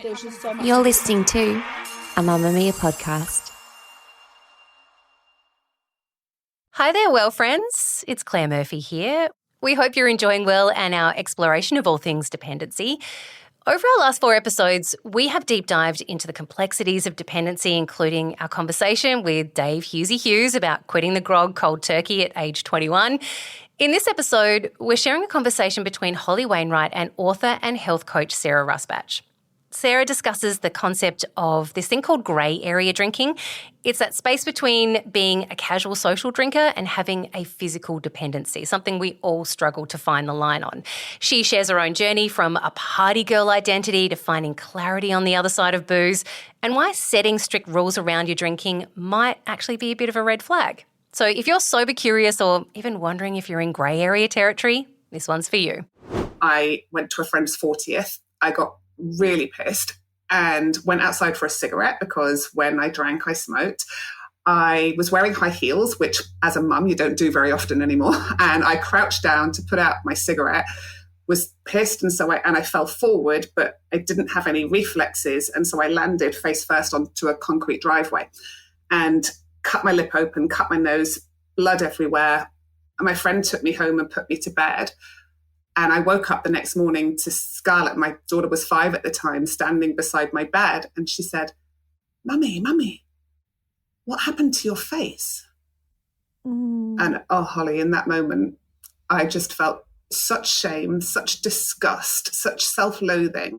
there's just so much. You're listening to a Mamma Mia podcast. Hi there, well friends. It's Claire Murphy here. We hope you're enjoying well and our exploration of all things dependency. Over our last 4 episodes, we have deep dived into the complexities of dependency, including our conversation with Dave Hughesy Hughes about quitting the grog cold turkey at age 21. In this episode, we're sharing a conversation between Holly Wainwright and author and health coach Sarah Rusbatch. Sarah discusses the concept of this thing called grey area drinking. It's that space between being a casual social drinker and having a physical dependency, something we all struggle to find the line on. She shares her own journey from a party girl identity to finding clarity on the other side of booze, and why setting strict rules around your drinking might actually be a bit of a red flag. So if you're sober curious or even wondering if you're in grey area territory, this one's for you. I went to a friend's 40th. I got really pissed and went outside for a cigarette because when I drank, I smoked. I was wearing high heels, which as a mum, you don't do very often anymore. And I crouched down to put out my cigarette, was pissed. And I fell forward, but I didn't have any reflexes. And so I landed face first onto a concrete driveway and cut my lip open, cut my nose, blood everywhere. And my friend took me home and put me to bed. And I woke up the next morning to Scarlett, my daughter was 5 at the time, standing beside my bed. And she said, Mummy, what happened to your face? And oh, Holly, in that moment, I just felt such shame, such disgust, such self-loathing.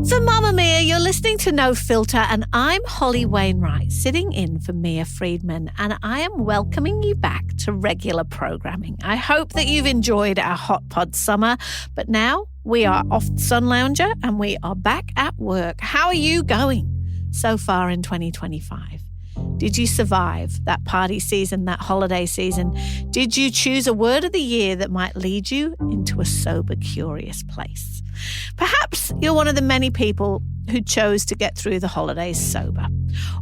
For Mamma Mia, you're listening to No Filter, and I'm Holly Wainwright, sitting in for Mia Friedman, and I am welcoming you back to regular programming. I hope that you've enjoyed our Hot Pod summer, but now we are off Sun Lounger and we are back at work. How are you going so far in 2025? Did you survive that party season, that holiday season? Did you choose a word of the year that might lead you into a sober, curious place? Perhaps you're one of the many people who chose to get through the holidays sober.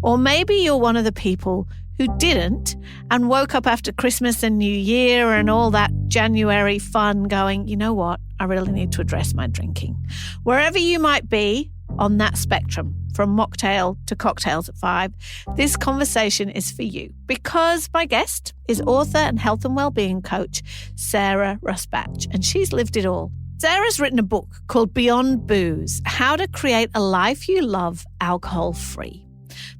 Or maybe you're one of the people who didn't and woke up after Christmas and New Year and all that January fun going, you know what, I really need to address my drinking. Wherever you might be on that spectrum, from mocktail to cocktails at 5, this conversation is for you because my guest is author and health and wellbeing coach Sarah Rusbatch, and she's lived it all. Sarah's written a book called Beyond Booze, How to Create a Life You Love Alcohol-Free.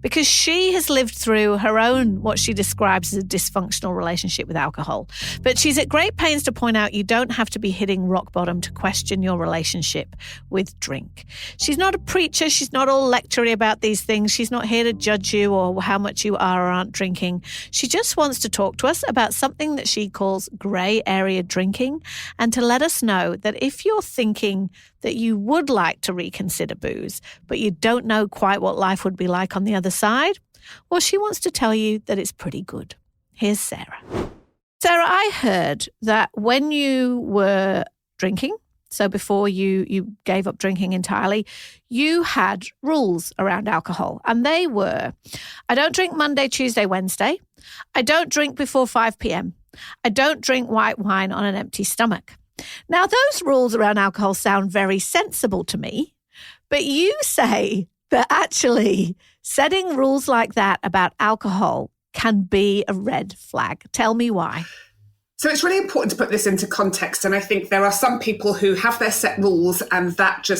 Because she has lived through her own, what she describes as a dysfunctional relationship with alcohol. But she's at great pains to point out you don't have to be hitting rock bottom to question your relationship with drink. She's not a preacher. She's not all lectury about these things. She's not here to judge you or how much you are or aren't drinking. She just wants to talk to us about something that she calls grey area drinking, and to let us know that if you're thinking that you would like to reconsider booze, but you don't know quite what life would be like on the other side, well, she wants to tell you that it's pretty good. Here's Sarah. Sarah, I heard that when you were drinking, so before you gave up drinking entirely, you had rules around alcohol. And they were, I don't drink Monday, Tuesday, Wednesday. I don't drink before 5 p.m. I don't drink white wine on an empty stomach. Now, those rules around alcohol sound very sensible to me, but you say that actually setting rules like that about alcohol can be a red flag. Tell me why. So it's really important to put this into context. And I think there are some people who have their set rules and those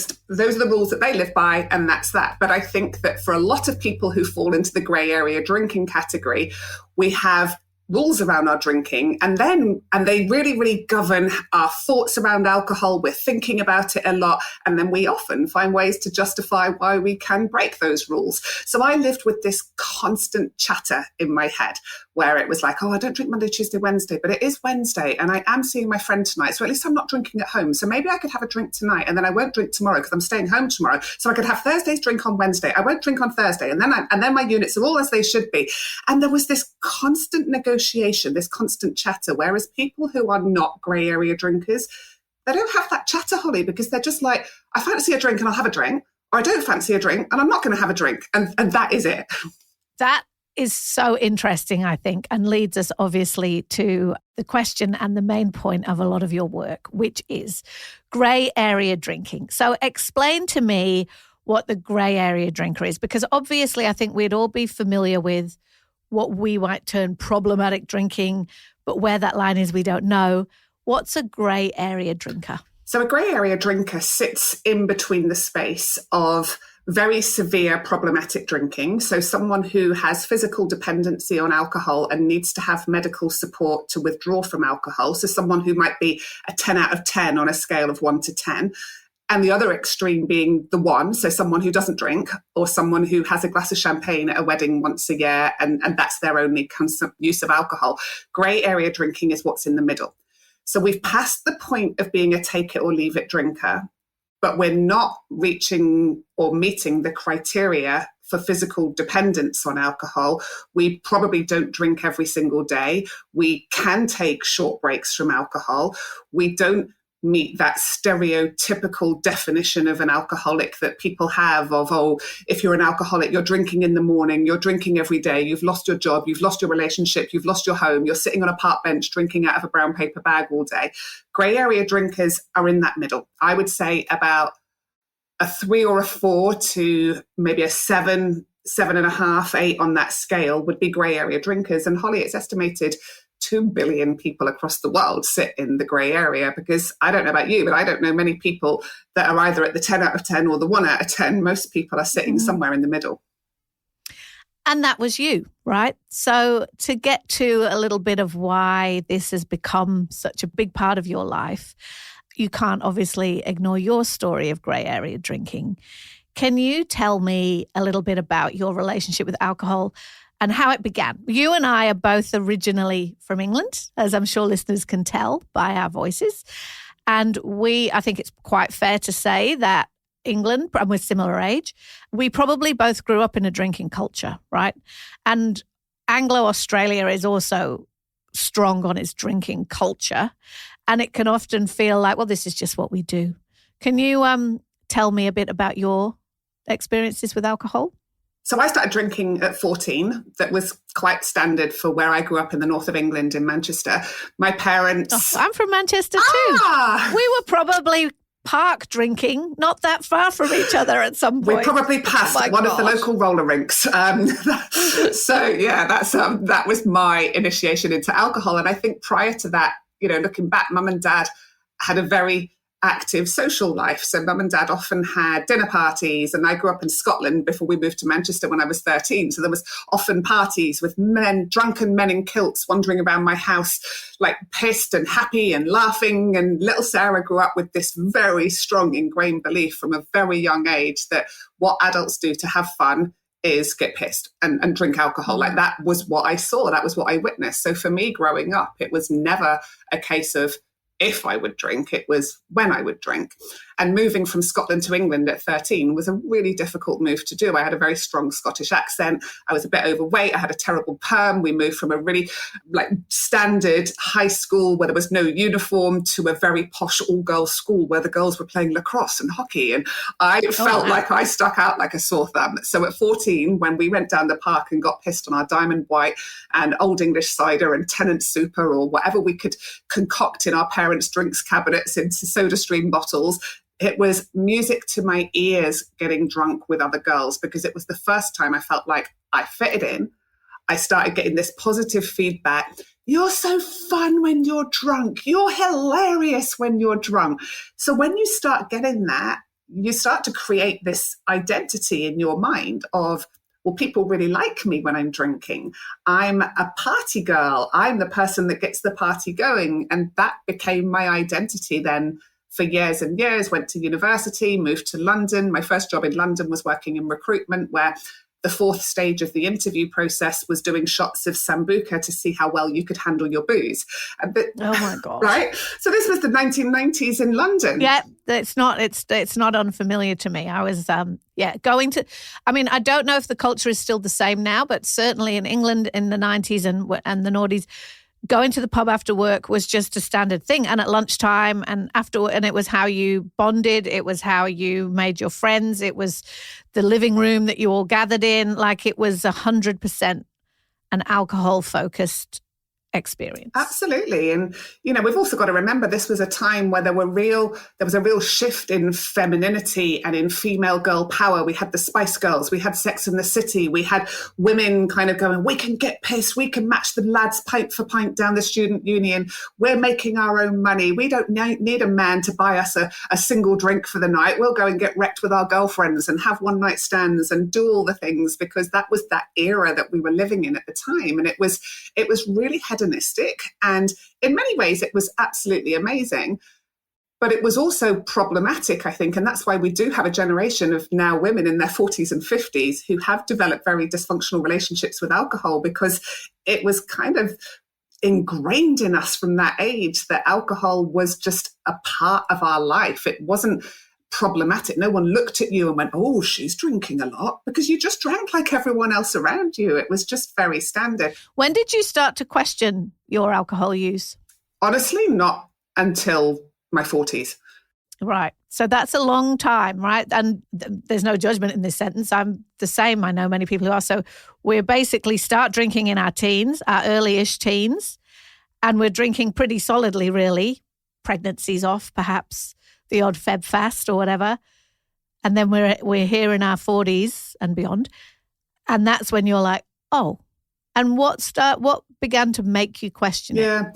are the rules that they live by and that's that. But I think that for a lot of people who fall into the grey area drinking category, we have rules around our drinking, and they really, really govern our thoughts around alcohol. We're thinking about it a lot, and then we often find ways to justify why we can break those rules. So I lived with this constant chatter in my head where it was like, oh, I don't drink Monday, Tuesday, Wednesday, but it is Wednesday and I am seeing my friend tonight. So at least I'm not drinking at home. So maybe I could have a drink tonight and then I won't drink tomorrow because I'm staying home tomorrow. So I could have Thursday's drink on Wednesday. I won't drink on Thursday. And then my units are all as they should be. And there was this constant negotiation, this constant chatter, whereas people who are not grey area drinkers, they don't have that chatter, Holly, because they're just like, I fancy a drink and I'll have a drink, or I don't fancy a drink and I'm not going to have a drink. And that is it. That is so interesting, I think, and leads us obviously to the question and the main point of a lot of your work, which is grey area drinking. So explain to me what the grey area drinker is, because obviously I think we'd all be familiar with what we might term problematic drinking, but where that line is, we don't know. What's a grey area drinker? So a grey area drinker sits in between the space of very severe problematic drinking. So someone who has physical dependency on alcohol and needs to have medical support to withdraw from alcohol. So someone who might be a 10 out of 10 on a scale of 1 to 10. And the other extreme being the 1, so someone who doesn't drink, or someone who has a glass of champagne at a wedding once a year and that's their only use of alcohol. Grey area drinking is what's in the middle. So we've passed the point of being a take it or leave it drinker, but we're not reaching or meeting the criteria for physical dependence on alcohol. We probably don't drink every single day. We can take short breaks from alcohol. We don't meet that stereotypical definition of an alcoholic that people have of, oh, if you're an alcoholic, you're drinking in the morning, you're drinking every day, you've lost your job, you've lost your relationship, you've lost your home, you're sitting on a park bench drinking out of a brown paper bag all day. Grey area drinkers are in that middle. I would say about a 3 or a 4 to maybe a 7, 7.5, 8 on that scale would be grey area drinkers. And Holly, it's estimated 2 billion people across the world sit in the grey area, because I don't know about you, but I don't know many people that are either at the 10 out of 10 or the 1 out of 10. Most people are sitting somewhere in the middle. And that was you, right? So to get to a little bit of why this has become such a big part of your life, you can't obviously ignore your story of grey area drinking. Can you tell me a little bit about your relationship with alcohol and how it began? You and I are both originally from England, as I'm sure listeners can tell by our voices. And I think it's quite fair to say that England, and we're similar age, we probably both grew up in a drinking culture, right? And Anglo-Australia is also strong on its drinking culture. And it can often feel like, well, this is just what we do. Can you tell me a bit about your experiences with alcohol? So I started drinking at 14. That was quite standard for where I grew up in the north of England in Manchester. My parents... Oh, I'm from Manchester too. We were probably park drinking, not that far from each other at some point. We probably passed one of the local roller rinks. So yeah, that was my initiation into alcohol. And I think prior to that, looking back, mum and dad had a very active social life. So mum and dad often had dinner parties, and I grew up in Scotland before we moved to Manchester when I was 13. So there was often parties with drunken men in kilts wandering around my house, like pissed and happy and laughing. And little Sarah grew up with this very strong ingrained belief from a very young age that what adults do to have fun is get pissed and drink alcohol. Like that was what I saw. That was what I witnessed. So for me growing up, it was never a case of if I would drink, it was when I would drink. And moving from Scotland to England at 13 was a really difficult move to do. I had a very strong Scottish accent. I was a bit overweight. I had a terrible perm. We moved from a really standard high school where there was no uniform to a very posh all-girls school where the girls were playing lacrosse and hockey. And I felt like I stuck out like a sore thumb. So at 14, when we went down the park and got pissed on our Diamond White and Old English cider and Tennant Super or whatever we could concoct in our parents' drinks cabinets into soda stream bottles, it was music to my ears getting drunk with other girls, because it was the first time I felt like I fitted in. I started getting this positive feedback. You're so fun when you're drunk. You're hilarious when you're drunk. So when you start getting that, you start to create this identity in your mind of, well, people really like me when I'm drinking. I'm a party girl. I'm the person that gets the party going. And that became my identity then for years and years. Went to university, moved to London. My first job in London was working in recruitment, where the fourth stage of the interview process was doing shots of Sambuca to see how well you could handle your booze. Oh my God. Right? So this was the 1990s in London. Yeah, it's not unfamiliar to me. I was, going to, I don't know if the culture is still the same now, but certainly in England in the 90s and the noughties, going to the pub after work was just a standard thing. And at lunchtime and after, and it was how you bonded. It was how you made your friends. It was the living room that you all gathered in. Like it was 100% an alcohol-focused experience. Absolutely. And, we've also got to remember this was a time where there was a real shift in femininity and in female girl power. We had the Spice Girls, we had Sex and the City, we had women kind of going, we can get pissed, we can match the lads pint for pint down the student union, we're making our own money, we don't need a man to buy us a single drink for the night, we'll go and get wrecked with our girlfriends and have one night stands and do all the things, because that was that era that we were living in at the time. And it was really hedonistic, and in many ways it was absolutely amazing, but it was also problematic, I think, and that's why we do have a generation of now women in their 40s and 50s who have developed very dysfunctional relationships with alcohol, because it was kind of ingrained in us from that age that alcohol was just a part of our life. It wasn't problematic. No one looked at you and went, oh, she's drinking a lot, because you just drank like everyone else around you. It was just very standard. When did you start to question your alcohol use? Honestly, not until my 40s. Right. So that's a long time, right? And there's no judgment in this sentence. I'm the same. I know many people who are. So we basically start drinking in our teens, our early-ish teens, and we're drinking pretty solidly, really. Pregnancies off, perhaps the odd Feb fast or whatever. And then we're here in our 40s and beyond. And that's when you're like, oh. And what began to make you question it? Yeah.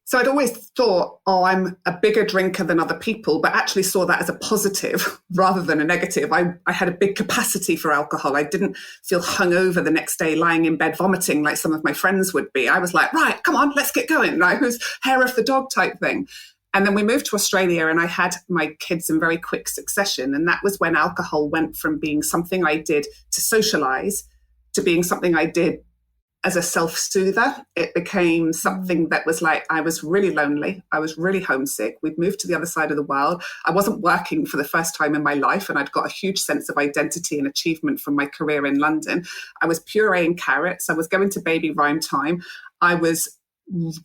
So I'd always thought, oh, I'm a bigger drinker than other people, but actually saw that as a positive rather than a negative. I had a big capacity for alcohol. I didn't feel hungover the next day lying in bed vomiting like some of my friends would be. I was like, right, come on, let's get going. Like, who's hair of the dog type thing. And then we moved to Australia and I had my kids in very quick succession. And that was when alcohol went from being something I did to socialize to being something I did as a self-soother. It became something that was like, I was really lonely. I was really homesick. We'd moved to the other side of the world. I wasn't working for the first time in my life, and I'd got a huge sense of identity and achievement from my career in London. I was pureeing carrots. I was going to baby rhyme time. I was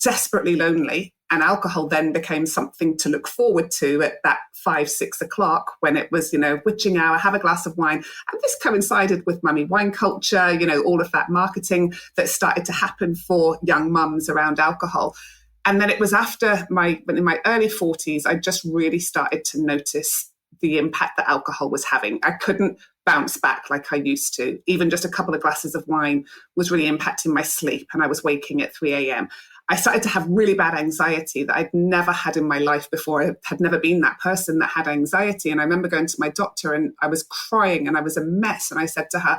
desperately lonely. And alcohol then became something to look forward to at that 5, 6 o'clock when it was, witching hour, have a glass of wine. And this coincided with mummy wine culture, all of that marketing that started to happen for young mums around alcohol. And then it was in my early 40s, I just really started to notice the impact that alcohol was having. I couldn't bounce back like I used to. Even just a couple of glasses of wine was really impacting my sleep, and I was waking at 3 a.m. I started to have really bad anxiety that I'd never had in my life before. I had never been that person that had anxiety. And I remember going to my doctor and I was crying and I was a mess. And I said to her,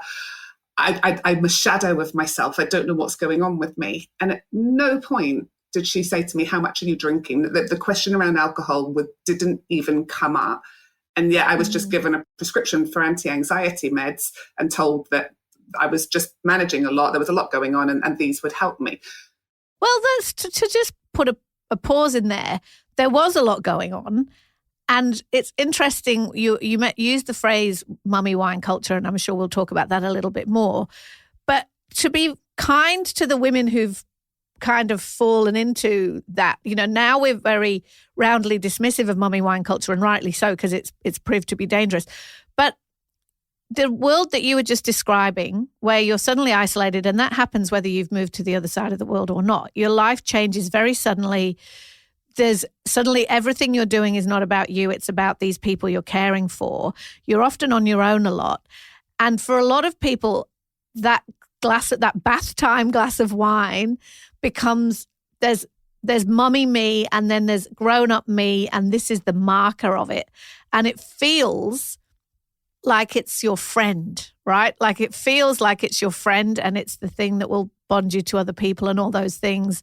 I'm a shadow of myself. I don't know what's going on with me. And at no point did she say to me, how much are you drinking? The question around alcohol didn't even come up. And yet I was just given a prescription for anti-anxiety meds and told that I was just managing a lot. There was a lot going on and these would help me. Well, that's to just put a pause in there. There was a lot going on. And it's interesting, you used the phrase mummy wine culture, and I'm sure we'll talk about that a little bit more. But to be kind to the women who've kind of fallen into that, now we're very roundly dismissive of mummy wine culture, and rightly so, because it's proved to be dangerous. But the world that you were just describing, where you're suddenly isolated, and that happens whether you've moved to the other side of the world or not, your life changes very suddenly. There's suddenly everything you're doing is not about you. It's about these people you're caring for. You're often on your own a lot. And for a lot of people, that bath time glass of wine becomes, there's mummy me, and then there's grown up me, and this is the marker of it. And it feels like it's your friend, right? Like it feels like it's your friend, and it's the thing that will bond you to other people and all those things.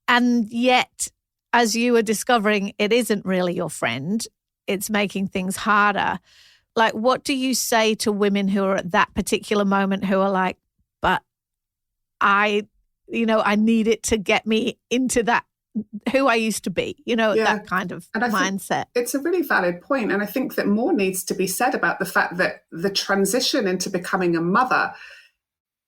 And yet, as you were discovering, it isn't really your friend. It's making things harder. Like, what do you say to women who are at that particular moment who are like, but I need it to get me into that, who I used to be, that kind of mindset. It's a really valid point. And I think that more needs to be said about the fact that the transition into becoming a mother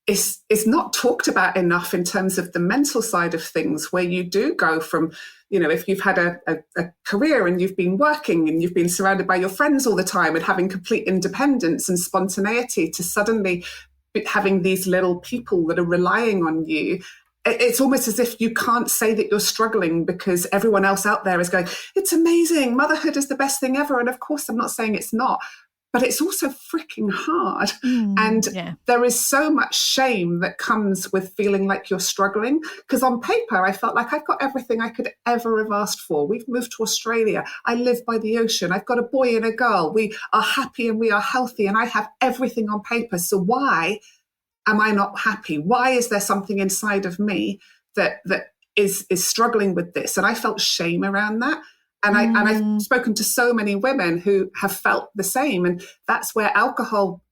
is not talked about enough in terms of the mental side of things, where you do go from, if you've had a career and you've been working and you've been surrounded by your friends all the time and having complete independence and spontaneity, to suddenly having these little people that are relying on you. It's almost as if you can't say that you're struggling because everyone else out there is going, it's amazing, motherhood is the best thing ever. And of course, I'm not saying it's not, but it's also freaking hard. There is so much shame that comes with feeling like you're struggling. Because on paper, I felt like I've got everything I could ever have asked for. We've moved to Australia. I live by the ocean. I've got a boy and a girl. We are happy and we are healthy. And I have everything on paper. So why am I not happy? Why is there something inside of me that is struggling with this? And I felt shame around that. And I've spoken to so many women who have felt the same. And that's where alcohol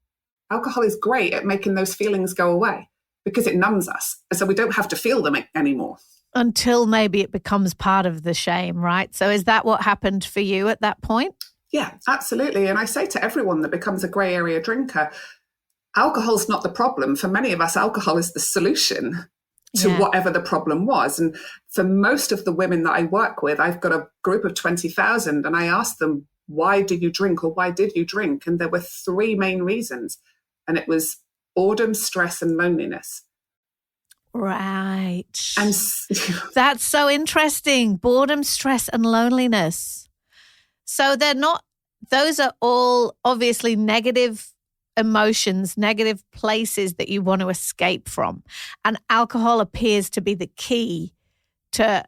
is great at making those feelings go away because it numbs us. And so we don't have to feel them anymore. Until maybe it becomes part of the shame, right? So is that what happened for you at that point? Yeah, absolutely. And I say to everyone that becomes a grey area drinker, alcohol's not the problem. For many of us, alcohol is the solution to whatever the problem was. And for most of the women that I work with, I've got a group of 20,000 and I ask them, why do you drink or why did you drink? And there were three main reasons. And it was boredom, stress, and loneliness. Right. And that's so interesting. Boredom, stress, and loneliness. So those are all obviously negative emotions, negative places that you want to escape from. And alcohol appears to be the key to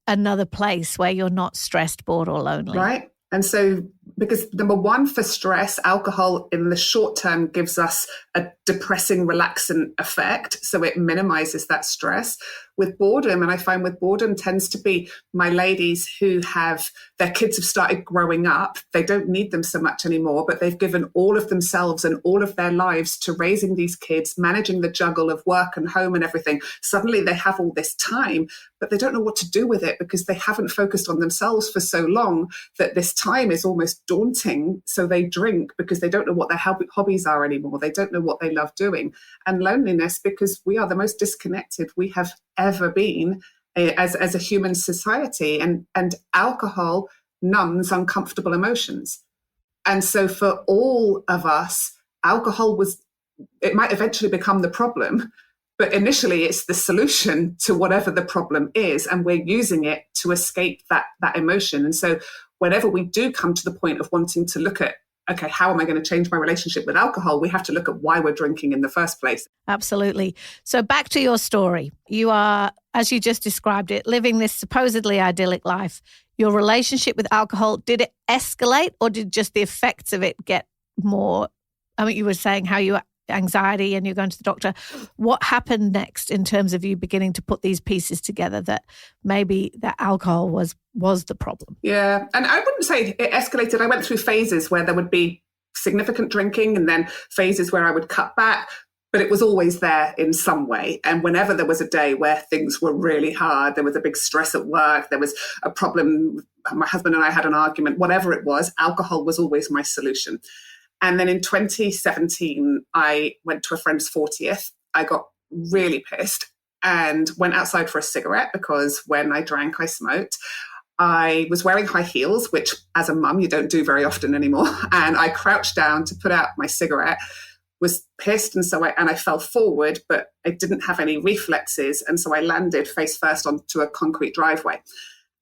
another place where you're not stressed, bored, or lonely. Right. And so, because number one, for stress, alcohol in the short term gives us a depressing, relaxant effect. So it minimizes that stress. With boredom, and I find with boredom tends to be my ladies who have, their kids have started growing up. They don't need them so much anymore, but they've given all of themselves and all of their lives to raising these kids, managing the juggle of work and home and everything. Suddenly they have all this time, but they don't know what to do with it because they haven't focused on themselves for so long that this time is almost daunting. So they drink because they don't know what their hobbies are anymore. They don't know what they love doing. And loneliness, because we are the most disconnected we have ever been as a human society. And alcohol numbs uncomfortable emotions. And so for all of us, alcohol it might eventually become the problem, but initially it's the solution to whatever the problem is. And we're using it to escape that emotion. And so whenever we do come to the point of wanting to look at, okay, how am I going to change my relationship with alcohol? We have to look at why we're drinking in the first place. Absolutely. So back to your story. You are, as you just described it, living this supposedly idyllic life. Your relationship with alcohol, did it escalate or did just the effects of it get more? I mean, you were saying how you anxiety and you're going to the doctor. What happened next in terms of you beginning to put these pieces together that maybe that alcohol was the problem? Yeah. And I wouldn't say it escalated. I went through phases where there would be significant drinking and then phases where I would cut back, but it was always there in some way. And whenever there was a day where things were really hard, there was a big stress at work, there was a problem, my husband and I had an argument, whatever it was, alcohol was always my solution. And then in 2017, I went to a friend's 40th. I got really pissed and went outside for a cigarette because when I drank, I smoked. I was wearing high heels, which as a mum, you don't do very often anymore. And I crouched down to put out my cigarette, was pissed. And so I fell forward, but I didn't have any reflexes. And so I landed face first onto a concrete driveway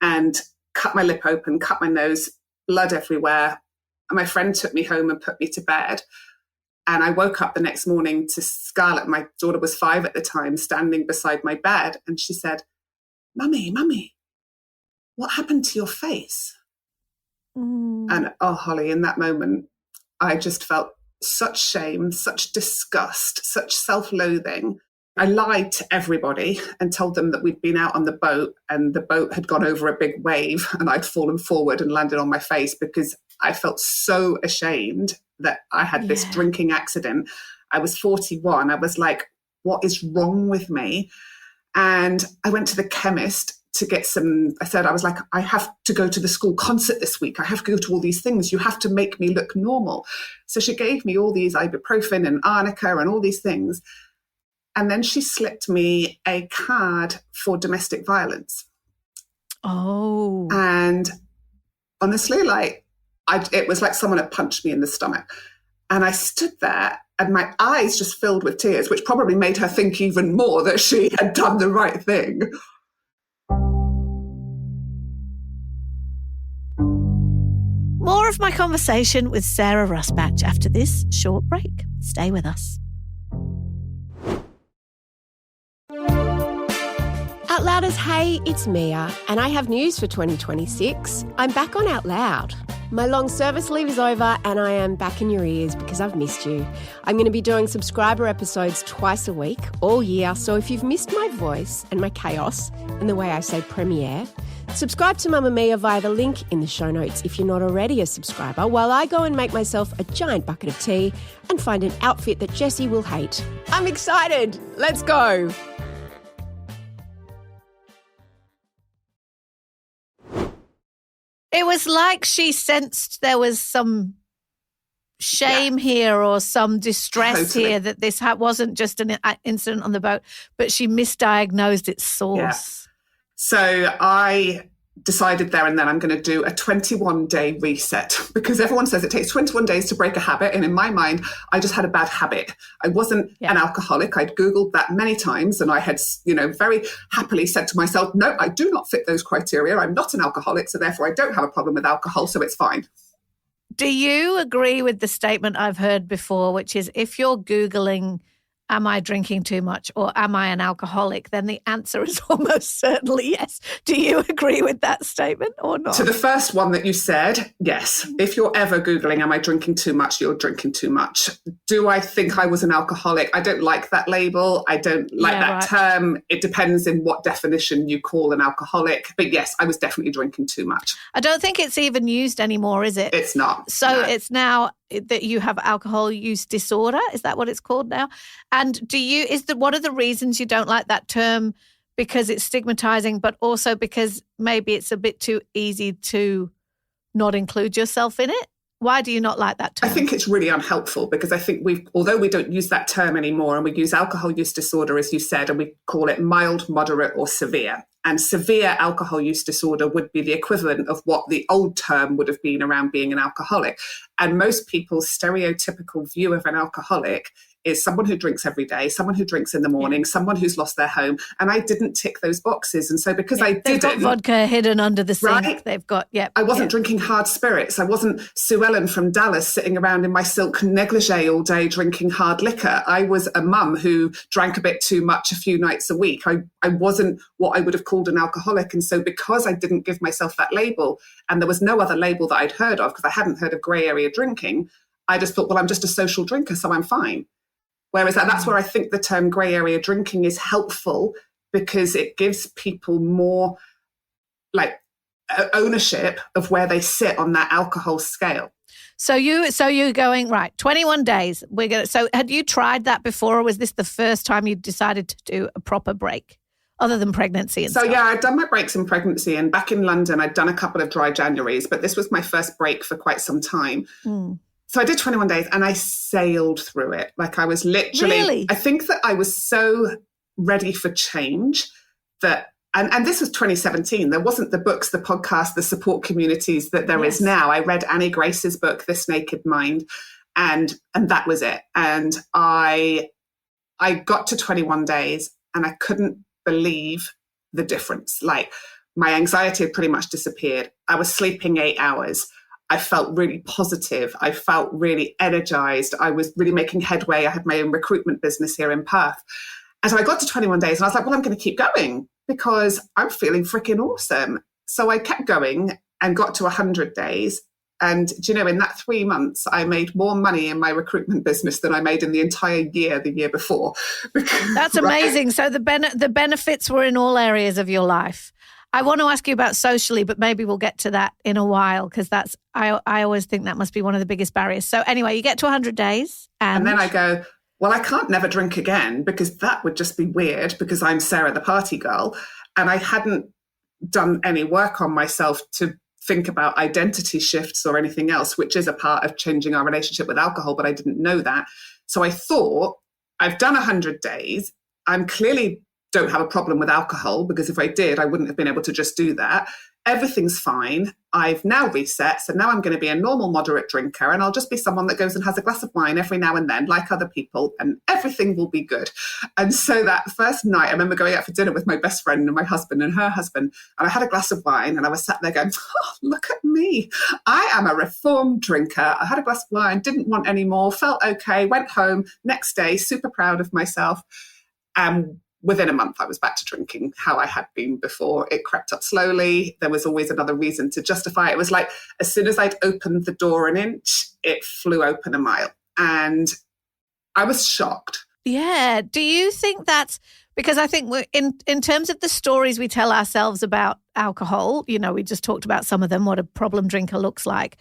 and cut my lip open, cut my nose, blood everywhere. And my friend took me home and put me to bed. And I woke up the next morning to Scarlett, my daughter was 5 at the time, standing beside my bed. And she said, Mummy, what happened to your face? And oh, Holly, in that moment, I just felt such shame, such disgust, such self-loathing. I lied to everybody and told them that we'd been out on the boat and the boat had gone over a big wave and I'd fallen forward and landed on my face because I felt so ashamed that I had this drinking accident. I was 41. I was like, what is wrong with me? And I went to the chemist to get I have to go to the school concert this week. I have to go to all these things. You have to make me look normal. So she gave me all these ibuprofen and arnica and all these things. And then she slipped me a card for domestic violence. Oh. And honestly, it was like someone had punched me in the stomach. And I stood there and my eyes just filled with tears, which probably made her think even more that she had done the right thing. More of my conversation with Sarah Rusbatch after this short break. Stay with us. Out Louders, hey, it's Mia, and I have news for 2026. I'm back on Out Loud. My long service leave is over and I am back in your ears because I've missed you. I'm going to be doing subscriber episodes twice a week, all year, so if you've missed my voice and my chaos and the way I say premiere, subscribe to Mamma Mia via the link in the show notes if you're not already a subscriber, while I go and make myself a giant bucket of tea and find an outfit that Jessie will hate. I'm excited! Let's go! It was like she sensed there was some shame here or some distress here, that this wasn't just an incident on the boat, but she misdiagnosed its source. Yeah. So I decided there and then I'm going to do a 21-day reset, because everyone says it takes 21 days to break a habit. And in my mind, I just had a bad habit. I wasn't an alcoholic. I'd Googled that many times and I had, very happily said to myself, no, I do not fit those criteria. I'm not an alcoholic, so therefore I don't have a problem with alcohol, so it's fine. Do you agree with the statement I've heard before, which is if you're Googling, am I drinking too much or am I an alcoholic, then the answer is almost certainly yes. Do you agree with that statement or not? To the first one that you said, yes. If you're ever Googling, am I drinking too much, you're drinking too much. Do I think I was an alcoholic? I don't like that label. I don't like that term. It depends in what definition you call an alcoholic. But yes, I was definitely drinking too much. I don't think it's even used anymore, is it? It's not. So it's now that you have alcohol use disorder. Is that what it's called now? And what are the reasons you don't like that term? Because it's stigmatizing, but also because maybe it's a bit too easy to not include yourself in it? Why do you not like that term? I think it's really unhelpful because I think although we don't use that term anymore and we use alcohol use disorder, as you said, and we call it mild, moderate or severe. And severe alcohol use disorder would be the equivalent of what the old term would have been around being an alcoholic. And most people's stereotypical view of an alcoholic is someone who drinks every day, someone who drinks in the morning, someone who's lost their home. And I didn't tick those boxes. And so because I didn't... They've got vodka hidden under the sink. Right? They've got, I wasn't drinking hard spirits. I wasn't Sue Ellen from Dallas sitting around in my silk negligee all day drinking hard liquor. I was a mum who drank a bit too much a few nights a week. I wasn't what I would have called an alcoholic. And so because I didn't give myself that label, and there was no other label that I'd heard of because I hadn't heard of grey area drinking, I just thought, well, I'm just a social drinker, so I'm fine. Whereas that's where I think the term grey area drinking is helpful because it gives people more ownership of where they sit on that alcohol scale. So you're going, right, 21 days. So had you tried that before, or was this the first time you decided to do a proper break other than pregnancy and stuff? So I'd done my breaks in pregnancy, and back in London, I'd done a couple of dry Januaries, but this was my first break for quite some time. So I did 21 days and I sailed through it. Like I was literally, really? I think that I was so ready for change that, and this was 2017. There wasn't the books, the podcasts, the support communities that there is now. I read Annie Grace's book, This Naked Mind, and that was it. And I got to 21 days and I couldn't believe the difference. Like my anxiety had pretty much disappeared. I was sleeping 8 hours. I felt really positive. I felt really energized. I was really making headway. I had my own recruitment business here in Perth. And so I got to 21 days and I was like, well, I'm going to keep going because I'm feeling freaking awesome. So I kept going and got to 100 days. And do you know, in that 3 months, I made more money in my recruitment business than I made in the entire year, the year before. That's amazing. Right? So the benefits were in all areas of your life. I want to ask you about socially, but maybe we'll get to that in a while because I always think that must be one of the biggest barriers. So anyway, you get to 100 days. And then I go, well, I can't never drink again because that would just be weird because I'm Sarah the party girl. And I hadn't done any work on myself to think about identity shifts or anything else, which is a part of changing our relationship with alcohol, but I didn't know that. So I thought, I've done 100 days. I'm clearly don't have a problem with alcohol because if I did, I wouldn't have been able to just do that. everything's fine. I've now reset. So now I'm going to be a normal moderate drinker, and I'll just be someone that goes and has a glass of wine every now and then, like other people, and everything will be good. And so that first night, I remember going out for dinner with my best friend and my husband and her husband, and I had a glass of wine, and I was sat there going, oh, look at me. I am a reformed drinker. I had a glass of wine, didn't want any more, felt okay, went home, next day, super proud of myself. Within a month, I was back to drinking how I had been before. It crept up slowly. There was always another reason to justify it. It was like, as soon as I'd opened the door an inch, it flew open a mile. And I was shocked. Yeah. Do you think that's because I think we're in terms of the stories we tell ourselves about alcohol, we just talked about some of them, what a problem drinker looks like.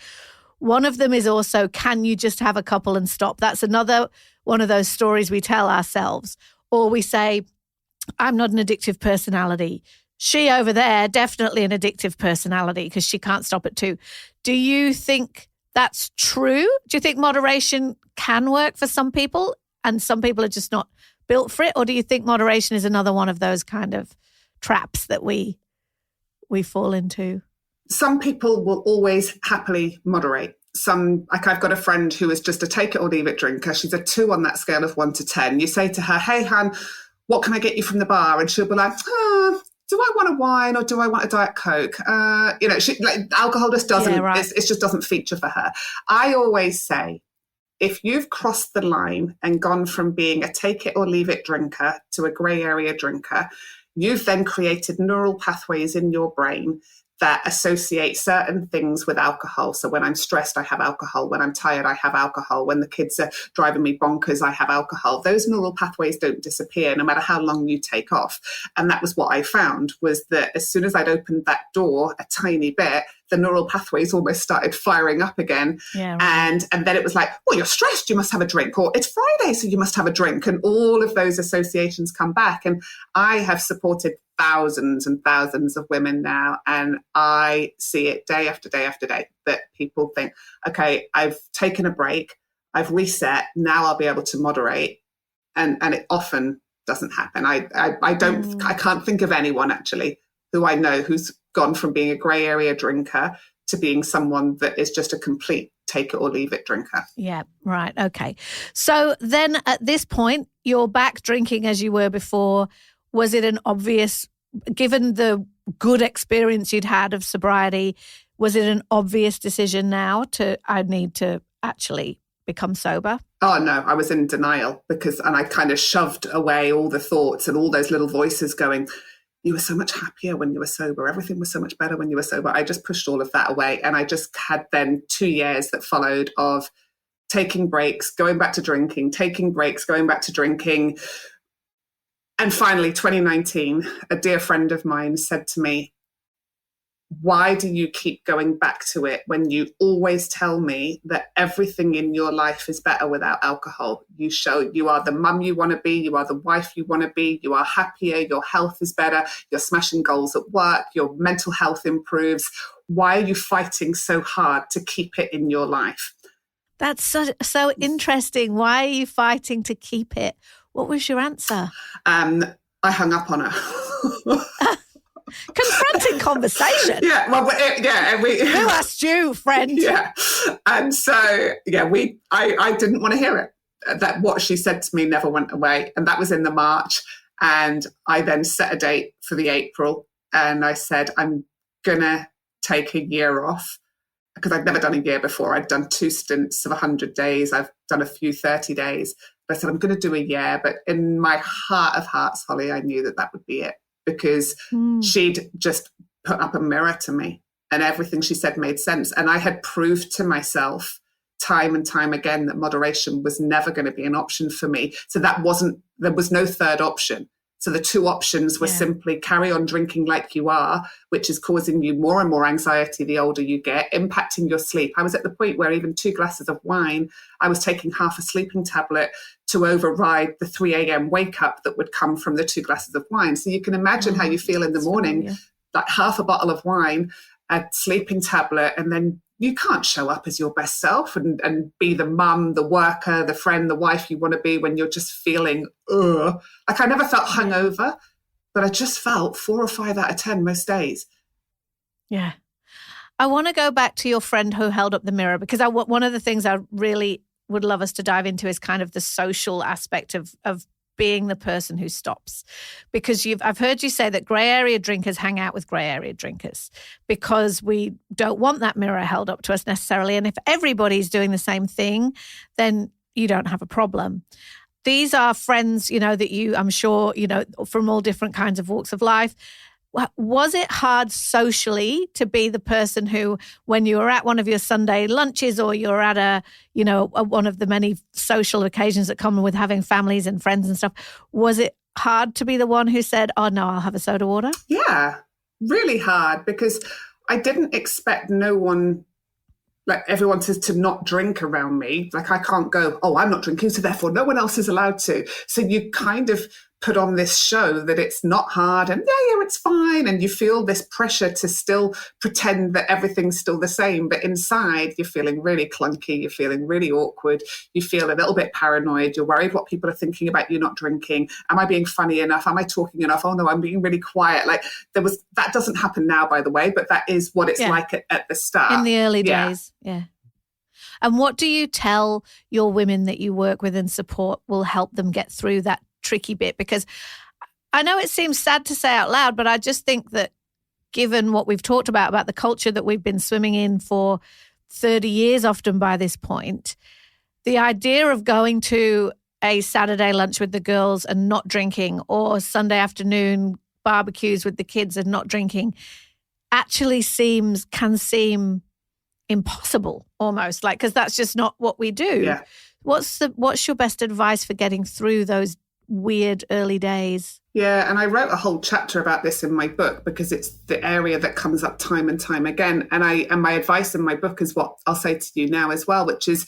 One of them is also, can you just have a couple and stop? That's another one of those stories we tell ourselves. Or we say, I'm not an addictive personality. She over there, definitely an addictive personality because she can't stop it too. Do you think that's true? Do you think moderation can work for some people and some people are just not built for it? Or do you think moderation is another one of those kind of traps that we fall into? Some people will always happily moderate. I've got a friend who is just a take it or leave it drinker. She's a 2 on that scale of 1 to 10. You say to her, hey, hon, what can I get you from the bar? And she'll be like, do I want a wine or do I want a Diet Coke? Alcohol just doesn't, it just doesn't feature for her. I always say, if you've crossed the line and gone from being a take it or leave it drinker to a grey area drinker, you've then created neural pathways in your brain that associate certain things with alcohol. So when I'm stressed, I have alcohol. When I'm tired, I have alcohol. When the kids are driving me bonkers, I have alcohol. Those neural pathways don't disappear no matter how long you take off. And that was what I found, was that as soon as I'd opened that door a tiny bit, the neural pathways almost started firing up again. Yeah, right. And then it was like, well, you're stressed, you must have a drink. Or it's Friday, so you must have a drink. And all of those associations come back. And I have supported thousands and thousands of women now. And I see it day after day after day that people think, okay, I've taken a break, I've reset, now I'll be able to moderate. And it often doesn't happen. I can't think of anyone actually who I know who's gone from being a grey area drinker to being someone that is just a complete take it or leave it drinker. Yeah, right. Okay. So then at this point, you're back drinking as you were before. Was it an obvious, given the good experience you'd had of sobriety, was it an obvious decision now I need to actually become sober? Oh, no, I was in denial and I kind of shoved away all the thoughts and all those little voices going, you were so much happier when you were sober. Everything was so much better when you were sober. I just pushed all of that away. And I just had then 2 years that followed of taking breaks, going back to drinking, taking breaks, going back to drinking. And finally, 2019, a dear friend of mine said to me, why do you keep going back to it when you always tell me that everything in your life is better without alcohol? You are the mum you want to be, you are the wife you want to be, you are happier, your health is better, you're smashing goals at work, your mental health improves. Why are you fighting so hard to keep it in your life? That's so interesting. Why are you fighting to keep it? What was your answer? I hung up on her. Confronting conversation. Yeah, well, who asked you, friend? Yeah, and so I didn't want to hear it. That what she said to me never went away, and that was in the March. And I then set a date for the April, and I said I'm gonna take a year off because I'd never done a year before. I'd done 2 stints of 100 days. I've done a few 30 days. But I said I'm going to do a year. But in my heart of hearts, Holly, I knew that would be it. Because she'd just put up a mirror to me and everything she said made sense. And I had proved to myself time and time again that moderation was never going to be an option for me. So there was no third option. So the 2 options were simply carry on drinking like you are, which is causing you more and more anxiety the older you get, impacting your sleep. I was at the point where even 2 glasses of wine, I was taking half a sleeping tablet to override the 3 a.m. wake up that would come from the 2 glasses of wine. So you can imagine how you feel in the morning, like half a bottle of wine, a sleeping tablet, and then you can't show up as your best self and be the mum, the worker, the friend, the wife you want to be when you're just feeling, ugh. Like I never felt hungover, but I just felt 4 or 5 out of 10 most days. Yeah. I want to go back to your friend who held up the mirror, because one of the things I really would love us to dive into is kind of the social aspect of being the person who stops. Because I've heard you say that grey area drinkers hang out with grey area drinkers because we don't want that mirror held up to us necessarily. And if everybody's doing the same thing, then you don't have a problem. These are friends, that you, I'm sure, from all different kinds of walks of life. Was it hard socially to be the person who, when you were at one of your Sunday lunches or you're at one of the many social occasions that come with having families and friends and stuff, was it hard to be the one who said, oh no, I'll have a soda water? Yeah, really hard, because I didn't expect everyone to not drink around me. Like, I can't go, oh, I'm not drinking, so therefore no one else is allowed to. So you kind of put on this show that it's not hard and yeah, it's fine. And you feel this pressure to still pretend that everything's still the same. But inside, you're feeling really clunky. You're feeling really awkward. You feel a little bit paranoid. You're worried what people are thinking about you not drinking. Am I being funny enough? Am I talking enough? Oh no, I'm being really quiet. Like, that doesn't happen now, by the way, but that is what it's like at the start. In the early days. Yeah. And what do you tell your women that you work with and support will help them get through that tricky bit? Because I know it seems sad to say out loud, but I just think that given what we've talked about the culture that we've been swimming in for 30 years often by this point, the idea of going to a Saturday lunch with the girls and not drinking, or Sunday afternoon barbecues with the kids and not drinking, actually can seem impossible almost, because that's just not what we do. Yeah. What's your best advice for getting through those weird early days? Yeah, and I wrote a whole chapter about this in my book because it's the area that comes up time and time again. And my advice in my book is what I'll say to you now as well, which is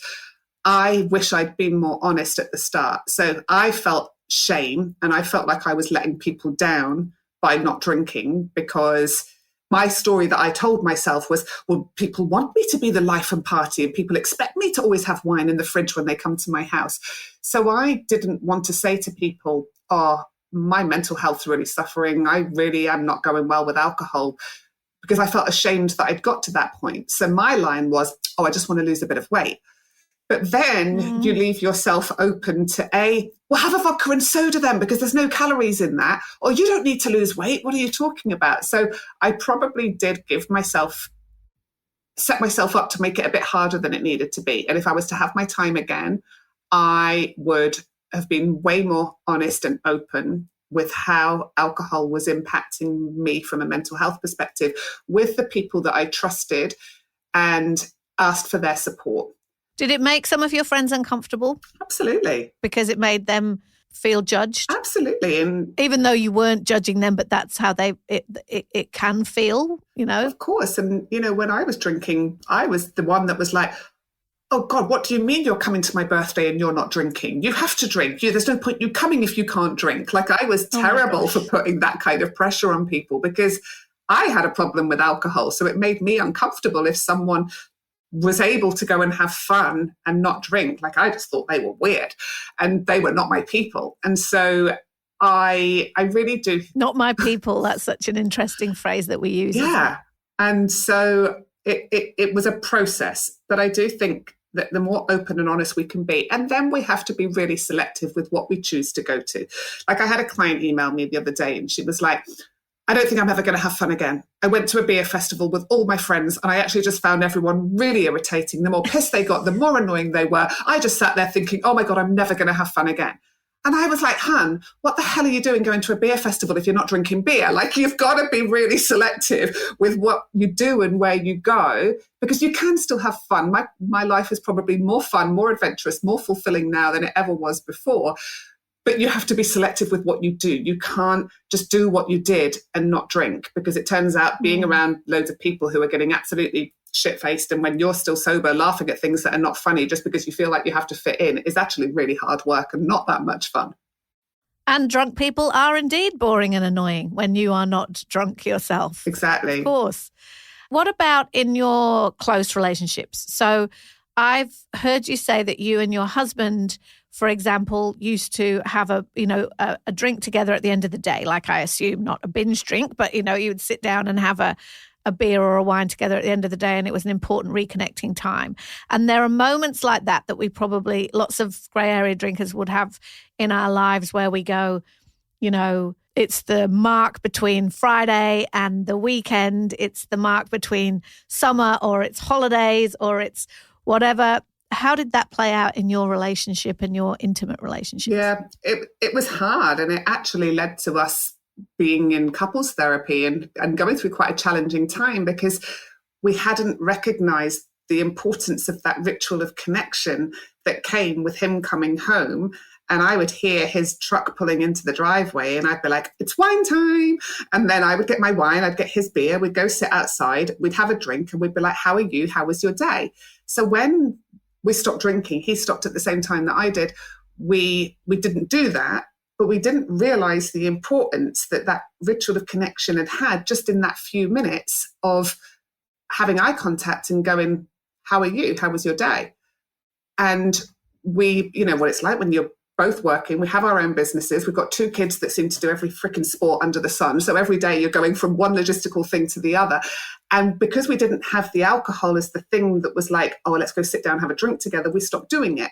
I wish I'd been more honest at the start. So I felt shame and I felt like I was letting people down by not drinking, because my story that I told myself was, well, people want me to be the life and party and people expect me to always have wine in the fridge when they come to my house. So I didn't want to say to people, oh, my mental health's really suffering. I really am not going well with alcohol, because I felt ashamed that I'd got to that point. So my line was, oh, I just want to lose a bit of weight. But then you leave yourself open to well, have a vodka and soda then, because there's no calories in that. Or you don't need to lose weight. What are you talking about? So I probably did set myself up to make it a bit harder than it needed to be. And if I was to have my time again, I would have been way more honest and open with how alcohol was impacting me from a mental health perspective with the people that I trusted and asked for their support. Did it make some of your friends uncomfortable? Absolutely. Because it made them feel judged? Absolutely. And even though you weren't judging them, but that's how it can feel, Of course. And, when I was drinking, I was the one that was like, oh God, what do you mean you're coming to my birthday and you're not drinking? You have to drink. There's no point you coming if you can't drink. Like, I was terrible for putting that kind of pressure on people, because I had a problem with alcohol. So it made me uncomfortable if someone was able to go and have fun and not drink. Like, I just thought they were weird and they were not my people. And so I really do. Not my people. That's such an interesting phrase that we use. Yeah. And so it was a process, but I do think that the more open and honest we can be, and then we have to be really selective with what we choose to go to. Like, I had a client email me the other day and she was like, I don't think I'm ever going to have fun again. I went to a beer festival with all my friends and I actually just found everyone really irritating. The more pissed they got, the more annoying they were. I just sat there thinking, oh my God, I'm never going to have fun again. And I was like, hun, what the hell are you doing going to a beer festival if you're not drinking beer? Like, you've got to be really selective with what you do and where you go, because you can still have fun. My life is probably more fun, more adventurous, more fulfilling now than it ever was before. But you have to be selective with what you do. You can't just do what you did and not drink, because it turns out being around loads of people who are getting absolutely shit-faced and when you're still sober, laughing at things that are not funny just because you feel like you have to fit in is actually really hard work and not that much fun. And drunk people are indeed boring and annoying when you are not drunk yourself. Exactly. Of course. What about in your close relationships? So I've heard you say that you and your husband, for example, used to have a drink together at the end of the day. Like, I assume not a binge drink, but, you would sit down and have a beer or a wine together at the end of the day, and it was an important reconnecting time. And there are moments like that we probably, lots of grey area drinkers would have in our lives where we go, it's the mark between Friday and the weekend. It's the mark between summer, or it's holidays, or it's whatever. How did that play out in your relationship and your intimate relationships? Yeah, it was hard, and it actually led to us being in couples therapy and going through quite a challenging time, because we hadn't recognized the importance of that ritual of connection that came with him coming home. And I would hear his truck pulling into the driveway, and I'd be like, it's wine time. And then I would get my wine, I'd get his beer, we'd go sit outside, we'd have a drink, and we'd be like, how are you? How was your day? So when we stopped drinking, he stopped at the same time that I did. We didn't do that, but we didn't realize the importance that ritual of connection had just in that few minutes of having eye contact and going, how are you? How was your day? And we, what it's like when you're both working. We have our own businesses. We've got 2 kids that seem to do every freaking sport under the sun. So every day you're going from one logistical thing to the other. And because we didn't have the alcohol as the thing that was like, oh, let's go sit down and have a drink together, we stopped doing it.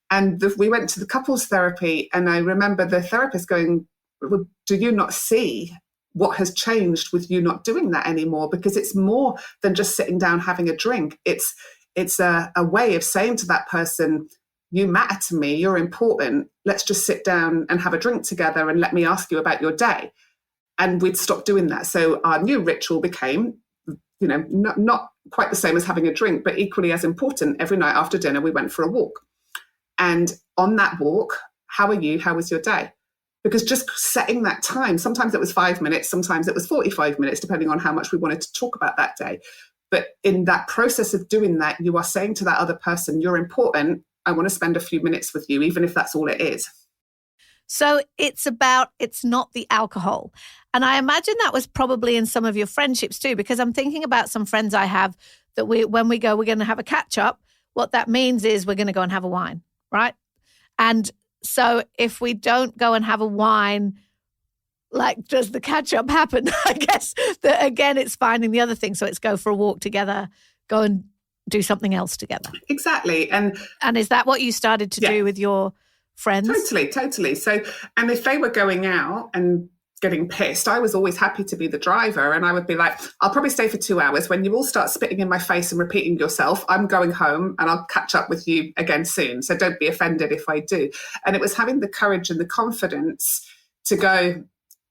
And we went to the couples therapy, and I remember the therapist going, well, do you not see what has changed with you not doing that anymore? Because it's more than just sitting down having a drink. It's a way of saying to that person, you matter to me, you're important, let's just sit down and have a drink together and let me ask you about your day. And we'd stopped doing that. So our new ritual became, not quite the same as having a drink, but equally as important. Every night after dinner, we went for a walk. And on that walk, how are you? How was your day? Because just setting that time, sometimes it was 5 minutes, sometimes it was 45 minutes, depending on how much we wanted to talk about that day. But in that process of doing that, you are saying to that other person, you're important. I want to spend a few minutes with you, even if that's all it is. So it's not the alcohol. And I imagine that was probably in some of your friendships too, because I'm thinking about some friends I have that when we go, we're going to have a catch up. What that means is we're going to go and have a wine, right? And so if we don't go and have a wine, like, does the catch up happen? I guess that again, it's finding the other thing. So it's go for a walk together, go and do something else together. Exactly. And is that what you started to do with your friends? Totally. So, and if they were going out and getting pissed, I was always happy to be the driver. And I would be like, I'll probably stay for 2 hours. When you all start spitting in my face and repeating yourself, I'm going home and I'll catch up with you again soon. So don't be offended if I do. And it was having the courage and the confidence to go,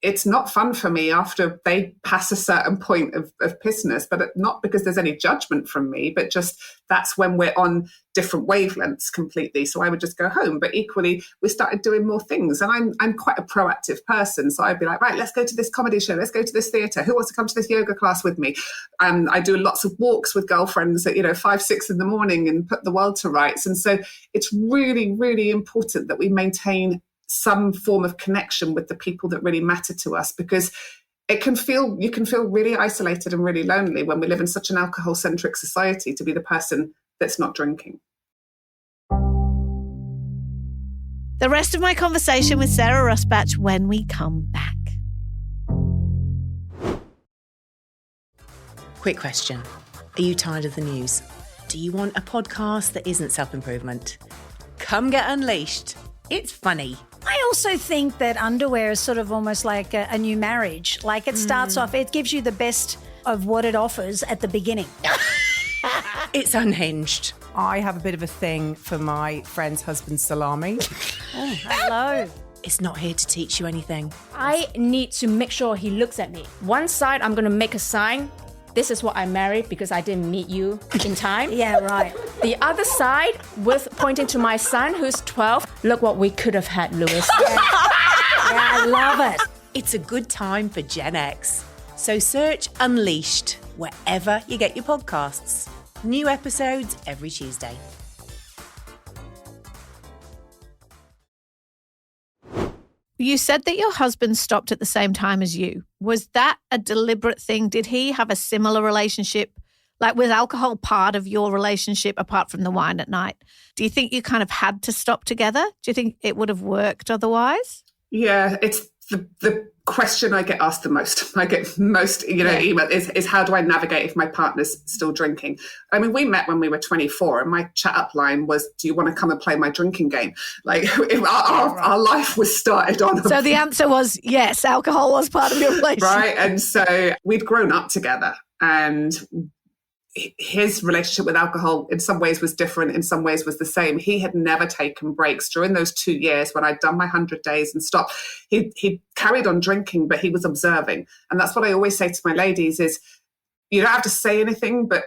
it's not fun for me after they pass a certain point of pissness, but not because there's any judgment from me, but just that's when we're on different wavelengths completely. So I would just go home. But equally, we started doing more things. And I'm quite a proactive person. So I'd be like, right, let's go to this comedy show. Let's go to this theatre. Who wants to come to this yoga class with me? I do lots of walks with girlfriends at 5, 6 in the morning and put the world to rights. And so it's really, really important that we maintain some form of connection with the people that really matter to us, because you can feel really isolated and really lonely when we live in such an alcohol-centric society to be the person that's not drinking. The rest of my conversation with Sarah Rusbatch when we come back. Quick question. Are you tired of the news? Do you want a podcast that isn't self-improvement? Come get unleashed. It's funny. I also think that underwear is sort of almost like a new marriage. Like it starts off, it gives you the best of what it offers at the beginning. It's unhinged. I have a bit of a thing for my friend's husband's salami. Oh, hello. It's not here to teach you anything. I need to make sure he looks at me. One side, I'm going to make a sign. This is what I married because I didn't meet you in time. Yeah, right. The other side, with pointing to my son who's 12, look what we could have had, Lewis. Yeah, I love it. It's a good time for Gen X. So search Unleashed wherever you get your podcasts. New episodes every Tuesday. You said that your husband stopped at the same time as you. Was that a deliberate thing? Did he have a similar relationship? Like, was alcohol part of your relationship apart from the wine at night? Do you think you kind of had to stop together? Do you think it would have worked otherwise? Yeah, it's the question I get asked the most, email is how do I navigate if my partner's still drinking? I mean, we met when we were 24 and my chat up line was, do you want to come and play my drinking game? Like our life was started on. So the answer was yes, alcohol was part of your relationship. Right. And so we'd grown up together, and his relationship with alcohol in some ways was different, in some ways was the same. He had never taken breaks during those 2 years when I'd done my 100 days and stopped. He carried on drinking, but he was observing. And that's what I always say to my ladies is, you don't have to say anything, but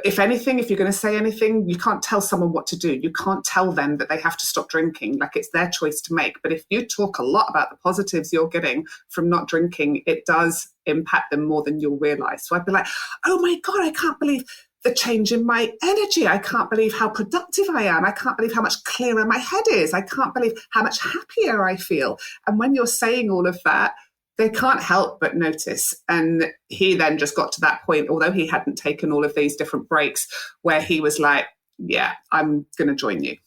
if anything, if you're going to say anything, you can't tell someone what to do. You can't tell them that they have to stop drinking. Like, it's their choice to make. But if you talk a lot about the positives you're getting from not drinking, it does impact them more than you'll realize. So I'd be like, oh my God, I can't believe the change in my energy. I can't believe how productive I am. I can't believe how much clearer my head is. I can't believe how much happier I feel. And when you're saying all of that, they can't help but notice. And he then just got to that point, although he hadn't taken all of these different breaks, where he was like, yeah, I'm going to join you.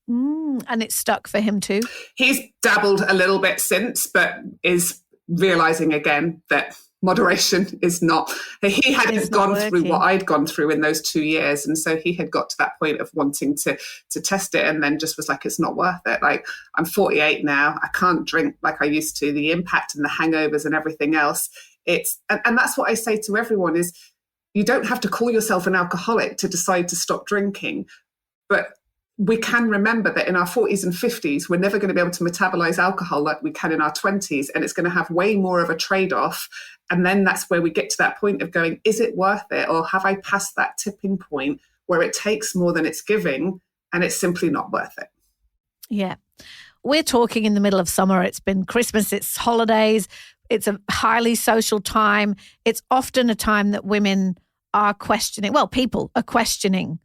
And it stuck for him too? He's dabbled a little bit since, but is realizing again that moderation is not. He hadn't gone through what I'd gone through in those 2 years. And so he had got to that point of wanting to test it, and then just was like, it's not worth it. Like, I'm 48 now. I can't drink like I used to. The impact and the hangovers and everything else. And that's what I say to everyone is, you don't have to call yourself an alcoholic to decide to stop drinking. But we can remember that in our 40s and 50s, we're never going to be able to metabolize alcohol like we can in our 20s. And it's going to have way more of a trade-off. And then that's where we get to that point of going, is it worth it? Or have I passed that tipping point where it takes more than it's giving and it's simply not worth it? Yeah. We're talking in the middle of summer. It's been Christmas, it's holidays. It's a highly social time. It's often a time that women are questioning, people are questioning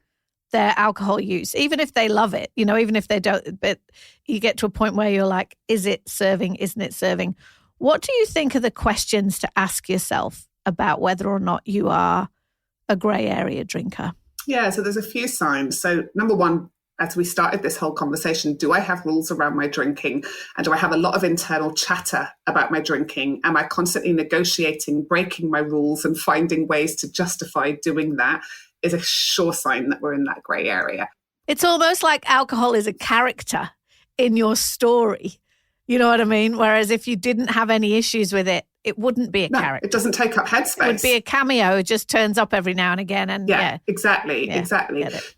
their alcohol use, even if they love it, even if they don't, but you get to a point where you're like, is it serving? Isn't it serving? What do you think are the questions to ask yourself about whether or not you are a grey area drinker? Yeah, so there's a few signs. So number one, as we started this whole conversation, do I have rules around my drinking? And do I have a lot of internal chatter about my drinking? Am I constantly negotiating, breaking my rules and finding ways to justify doing that? Is a sure sign that we're in that grey area. It's almost like alcohol is a character in your story. You know what I mean? Whereas if you didn't have any issues with it, it wouldn't be a character. It doesn't take up headspace. It would be a cameo. It just turns up every now and again. And exactly.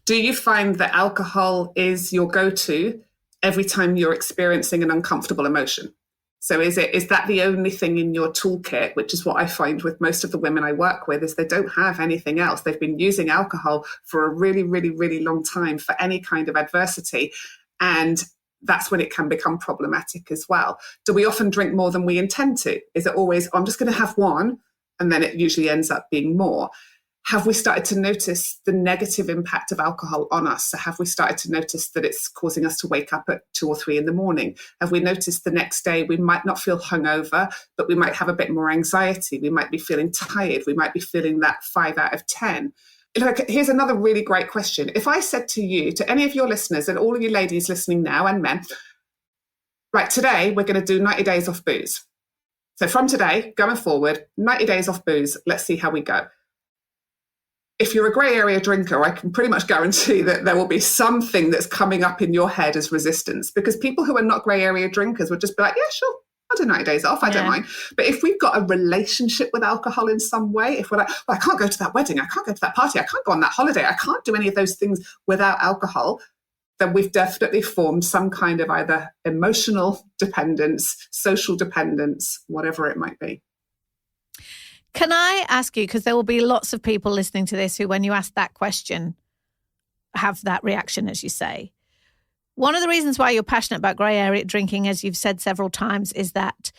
Do you find that alcohol is your go-to every time you're experiencing an uncomfortable emotion? So is that the only thing in your toolkit, which is what I find with most of the women I work with, is they don't have anything else. They've been using alcohol for a really, really, really long time for any kind of adversity. And that's when it can become problematic as well. Do we often drink more than we intend to? Is it always, I'm just going to have one, and then it usually ends up being more? Have we started to notice the negative impact of alcohol on us? So have we started to notice that it's causing us to wake up at 2 or 3 in the morning? Have we noticed the next day we might not feel hungover, but we might have a bit more anxiety? We might be feeling tired. We might be feeling that 5 out of 10. Here's another really great question. If I said to you, to any of your listeners and all of you ladies listening now and men, right, today we're going to do 90 days off booze. So from today, going forward, 90 days off booze. Let's see how we go. If you're a grey area drinker, I can pretty much guarantee that there will be something that's coming up in your head as resistance, because people who are not grey area drinkers would just be like, yeah, sure, I'll do 90 days off. I don't mind. But if we've got a relationship with alcohol in some way, if we're like, well, I can't go to that wedding, I can't go to that party, I can't go on that holiday, I can't do any of those things without alcohol, then we've definitely formed some kind of either emotional dependence, social dependence, whatever it might be. Can I ask you, because there will be lots of people listening to this who, when you ask that question, have that reaction, as you say. One of the reasons why you're passionate about grey area drinking, as you've said several times, is that,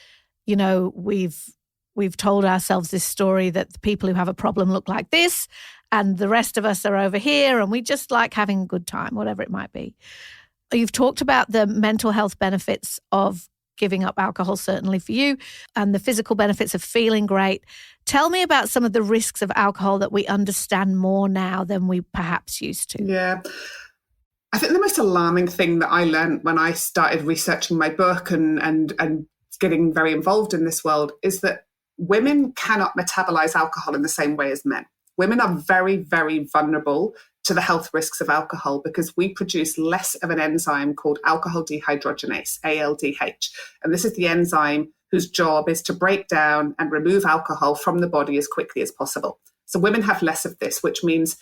we've told ourselves this story that the people who have a problem look like this and the rest of us are over here and we just like having a good time, whatever it might be. You've talked about the mental health benefits of giving up alcohol, certainly for you, and the physical benefits of feeling great. Tell me about some of the risks of alcohol that we understand more now than we perhaps used to. Yeah. I think the most alarming thing that I learned when I started researching my book and getting very involved in this world is that women cannot metabolize alcohol in the same way as men. Women are very, very vulnerable to the health risks of alcohol because we produce less of an enzyme called alcohol dehydrogenase, ALDH. And this is the enzyme whose job is to break down and remove alcohol from the body as quickly as possible. So women have less of this, which means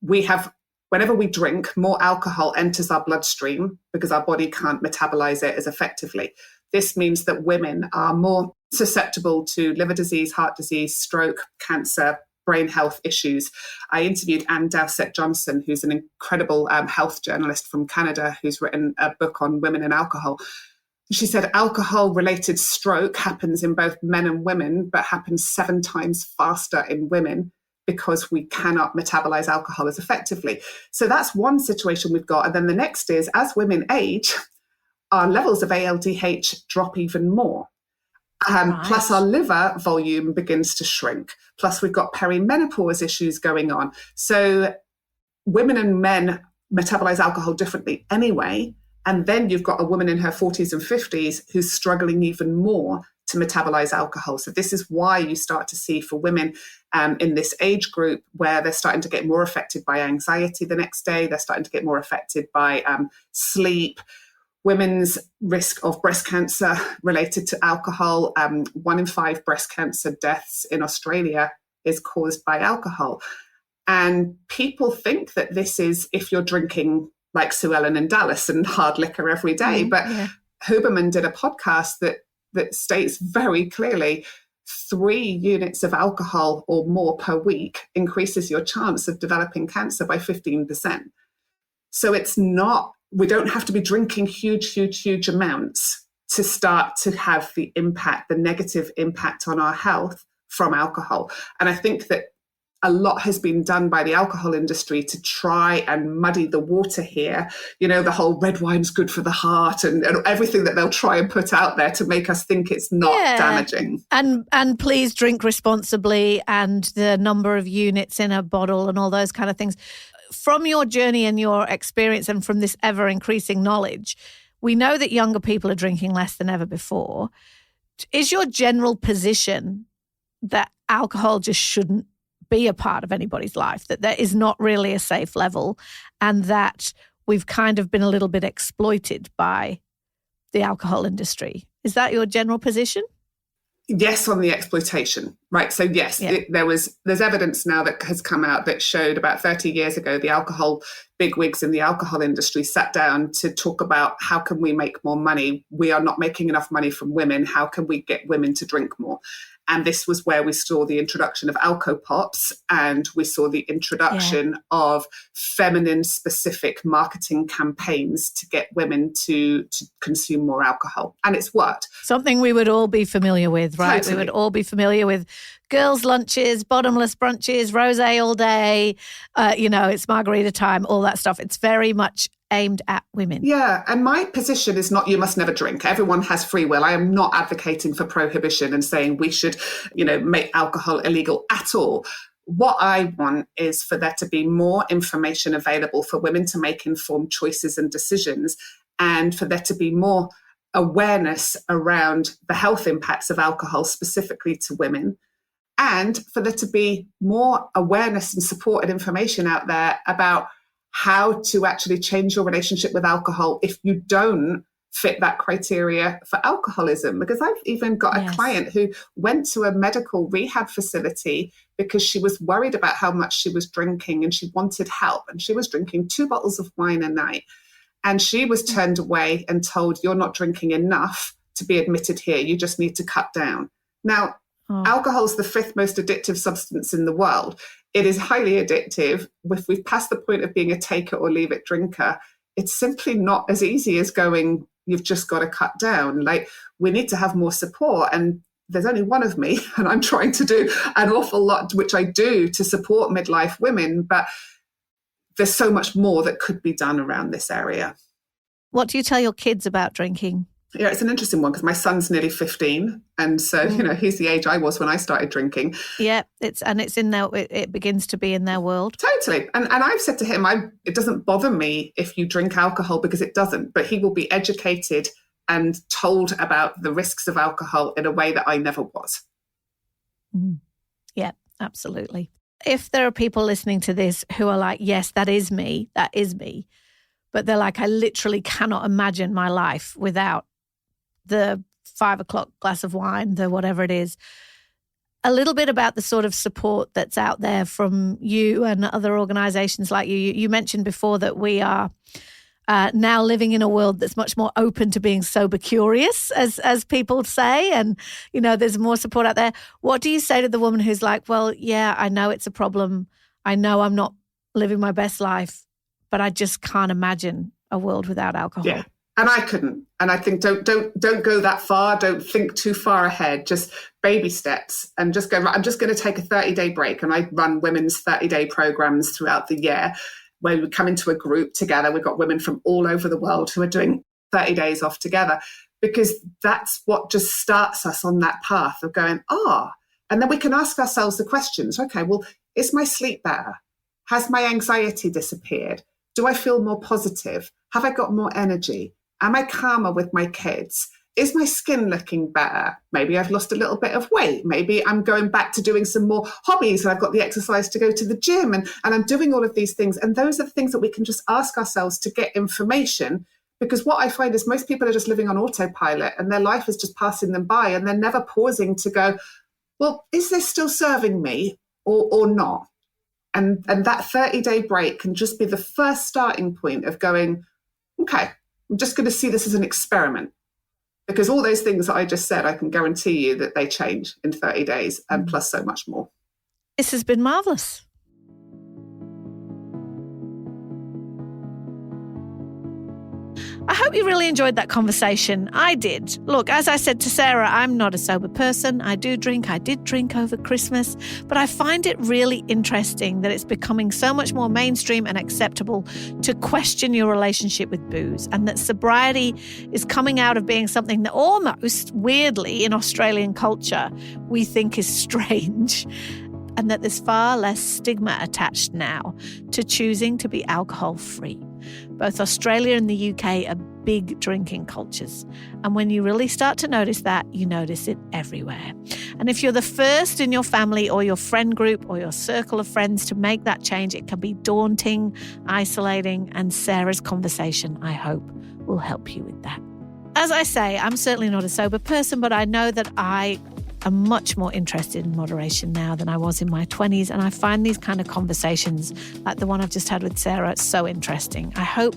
whenever we drink, more alcohol enters our bloodstream because our body can't metabolize it as effectively. This means that women are more susceptible to liver disease, heart disease, stroke, cancer, brain health issues. I interviewed Anne Dowsett-Johnson, who's an incredible health journalist from Canada, who's written a book on women and alcohol. She said alcohol-related stroke happens in both men and women, but happens 7 times faster in women because we cannot metabolize alcohol as effectively. So that's one situation we've got. And then the next is, as women age, our levels of ALDH drop even more. Plus our liver volume begins to shrink. Plus we've got perimenopause issues going on. So women and men metabolize alcohol differently anyway. And then you've got a woman in her 40s and 50s who's struggling even more to metabolize alcohol. So this is why you start to see for women in this age group where they're starting to get more affected by anxiety the next day. They're starting to get more affected by sleep. Women's risk of breast cancer related to alcohol. 1 in 5 breast cancer deaths in Australia is caused by alcohol. And people think that this is if you're drinking like Sue Ellen and Dallas and hard liquor every day. But Huberman did a podcast that states very clearly 3 units of alcohol or more per week increases your chance of developing cancer by 15%. So it's not, we don't have to be drinking huge amounts to start to have the impact, the negative impact on our health from alcohol. And I think that a lot has been done by the alcohol industry to try and muddy the water here. You know, the whole red wine's good for the heart and everything that they'll try and put out there to make us think it's not damaging. And please drink responsibly and the number of units in a bottle and all those kind of things. From your journey and your experience and from this ever increasing knowledge, we know that younger people are drinking less than ever before. Is your general position that alcohol just shouldn't be a part of anybody's life, that there is not really a safe level and that we've kind of been a little bit exploited by the alcohol industry? Is that your general position? Yes, on the exploitation, right? So yes, there's evidence now that has come out that showed about 30 years ago, the alcohol bigwigs in the alcohol industry sat down to talk about how can we make more money? We are not making enough money from women. How can we get women to drink more? And this was where we saw the introduction of Alco-Pops and we saw the introduction of feminine-specific marketing campaigns to get women to consume more alcohol. And it's worked. Something we would all be familiar with, right? Totally. We would all be familiar with girls' lunches, bottomless brunches, rosé all day, it's margarita time, all that stuff. It's very much aimed at women. Yeah, and my position is not you must never drink. Everyone has free will. I am not advocating for prohibition and saying we should, make alcohol illegal at all. What I want is for there to be more information available for women to make informed choices and decisions, and for there to be more awareness around the health impacts of alcohol specifically to women, and for there to be more awareness and support and information out there about how to actually change your relationship with alcohol if you don't fit that criteria for alcoholism. Because I've even got a client who went to a medical rehab facility because she was worried about how much she was drinking and she wanted help. And she was drinking 2 bottles of wine a night. And she was turned away and told, you're not drinking enough to be admitted here. You just need to cut down. Now, alcohol is the 5th most addictive substance in the world. It is highly addictive. If we've passed the point of being a take it or leave it drinker, it's simply not as easy as going, you've just got to cut down. Like, we need to have more support. And there's only one of me, and I'm trying to do an awful lot, which I do to support midlife women. But there's so much more that could be done around this area. What do you tell your kids about drinking? Yeah, it's an interesting one because my son's nearly 15. And so, he's the age I was when I started drinking. Yeah, it's in their, it begins to be in their world. Totally. And I've said to him, it doesn't bother me if you drink alcohol because it doesn't, but he will be educated and told about the risks of alcohol in a way that I never was. Yeah, absolutely. If there are people listening to this who are like, yes, that is me, but they're like, I literally cannot imagine my life without the 5 o'clock glass of wine, the whatever it is. A little bit about the sort of support that's out there from you and other organisations like you. You mentioned before that we are now living in a world that's much more open to being sober curious, as people say, and, you know, there's more support out there. What do you say to the woman who's like, well, yeah, I know it's a problem. I know I'm not living my best life, but I just can't imagine a world without alcohol. Yeah. And I couldn't. And I think don't go that far. Don't think too far ahead. Just baby steps and just go, right, I'm just going to take a 30-day break. And I run women's 30-day programs throughout the year where we come into a group together. We've got women from all over the world who are doing 30 days off together, because that's what just starts us on that path of going, and then we can ask ourselves the questions. Okay, well, is my sleep better? Has my anxiety disappeared? Do I feel more positive? Have I got more energy? Am I calmer with my kids? Is my skin looking better? Maybe I've lost a little bit of weight. Maybe I'm going back to doing some more hobbies and I've got the exercise to go to the gym and I'm doing all of these things. And those are the things that we can just ask ourselves to get information, because what I find is most people are just living on autopilot and their life is just passing them by and they're never pausing to go, well, is this still serving me or not? And that 30-day break can just be the first starting point of going, okay, I'm just going to see this as an experiment. Because all those things that I just said, I can guarantee you that they change in 30 days and plus so much more. This has been marvellous. I hope you really enjoyed that conversation. I did. Look, as I said to Sarah, I'm not a sober person. I do drink. I did drink over Christmas. But I find it really interesting that it's becoming so much more mainstream and acceptable to question your relationship with booze, and that sobriety is coming out of being something that almost weirdly in Australian culture we think is strange, and that there's far less stigma attached now to choosing to be alcohol-free. Both Australia and the UK are big drinking cultures. And when you really start to notice that, you notice it everywhere. And if you're the first in your family or your friend group or your circle of friends to make that change, it can be daunting, isolating, and Sarah's conversation, I hope, will help you with that. As I say, I'm certainly not a sober person, but I know that I am much more interested in moderation now than I was in my 20s, and I find these kind of conversations like the one I've just had with Sarah so interesting. I hope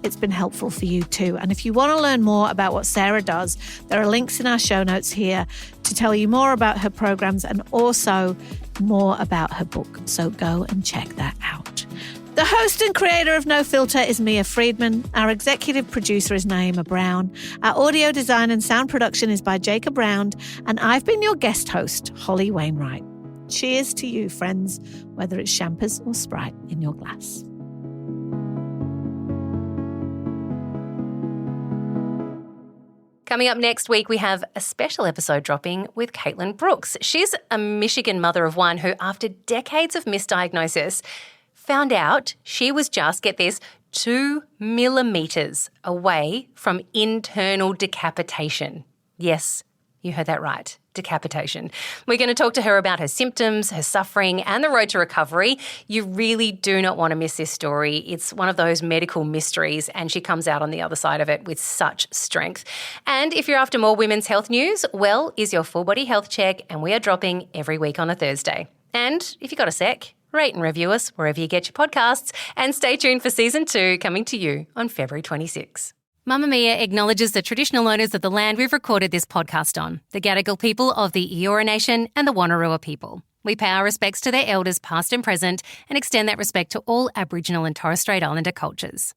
it's been helpful for you too. And if you want to learn more about what Sarah does, there are links in our show notes here to tell you more about her programs and also more about her book. So go and check that out. The host and creator of No Filter is Mia Friedman. Our executive producer is Naima Brown. Our audio design and sound production is by Jacob Round. And I've been your guest host, Holly Wainwright. Cheers to you, friends, whether it's champers or Sprite in your glass. Coming up next week, we have a special episode dropping with Caitlin Brooks. She's a Michigan mother of one who, after decades of misdiagnosis, found out she was just, get this, 2 millimetres away from internal decapitation. Yes, you heard that right, decapitation. We're going to talk to her about her symptoms, her suffering, and the road to recovery. You really do not want to miss this story. It's one of those medical mysteries, and she comes out on the other side of it with such strength. And if you're after more women's health news, Well is your full body health check, and we are dropping every week on a Thursday. And if you've got a sec, rate and review us wherever you get your podcasts, and stay tuned for Season 2 coming to you on February 26. Mamma Mia acknowledges the traditional owners of the land we've recorded this podcast on, the Gadigal people of the Eora Nation and the Wonnarua people. We pay our respects to their elders past and present and extend that respect to all Aboriginal and Torres Strait Islander cultures.